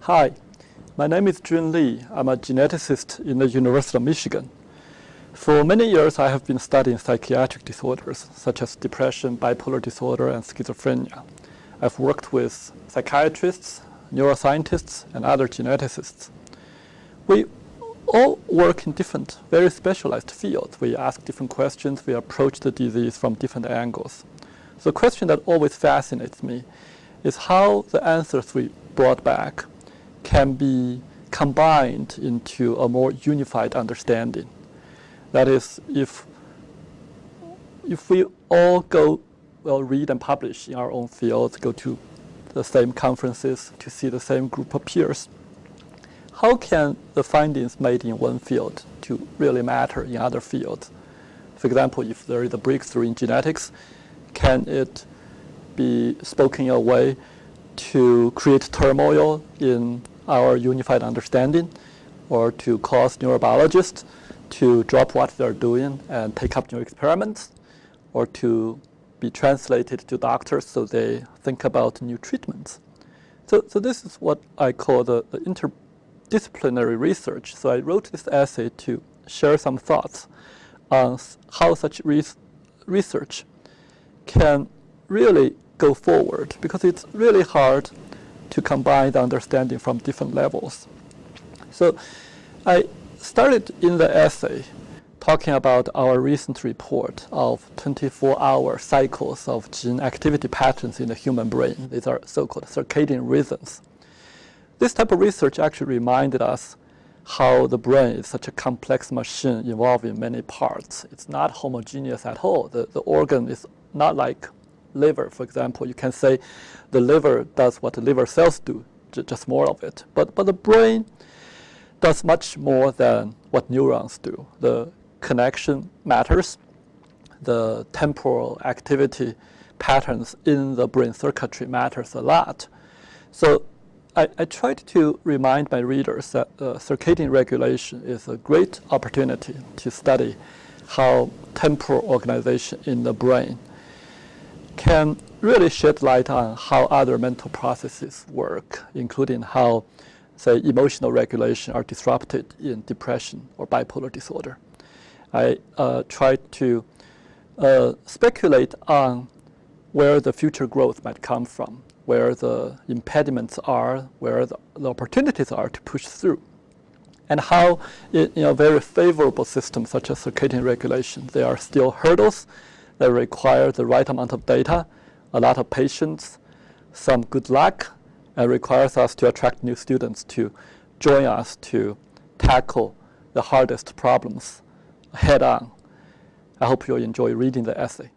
Hi, my name is Jun Li. I'm a geneticist in the University of Michigan. For many years, I have been studying psychiatric disorders, such as depression, bipolar disorder, and schizophrenia. I've worked with psychiatrists, neuroscientists, and other geneticists. We all work in different, very specialized fields. We ask different questions. We approach the disease from different angles. The question that always fascinates me is how the answers we brought back can be combined into a more unified understanding. That is, if we all go, read and publish in our own fields, go to the same conferences to see the same group of peers, how can the findings made in one field to really matter in other fields? For example, if there is a breakthrough in genetics, can it be spoken in a way to create turmoil in our unified understanding, or to cause neurobiologists to drop what they're doing and take up new experiments, or to be translated to doctors so they think about new treatments? So this is what I call the interdisciplinary research. So I wrote this essay to share some thoughts on how such research can really go forward, because it's really hard to combine the understanding from different levels. So I started in the essay talking about our recent report of 24-hour cycles of gene activity patterns in the human brain. These are so-called circadian rhythms. This type of research actually reminded us how the brain is such a complex machine involving many parts. It's not homogeneous at all. The organ is not like liver, for example. You can say the liver does what the liver cells do, just more of it. But the brain does much more than what neurons do. The connection matters. The temporal activity patterns in the brain circuitry matters a lot. So I tried to remind my readers that circadian regulation is a great opportunity to study how temporal organization in the brain can really shed light on how other mental processes work, including how, say, emotional regulation are disrupted in depression or bipolar disorder. I tried to speculate on where the future growth might come from, where the impediments are, where the opportunities are to push through, and how in a very favorable system such as circadian regulation, there are still hurdles that require the right amount of data, a lot of patience, some good luck, and requires us to attract new students to join us to tackle the hardest problems head on. I hope you'll enjoy reading the essay.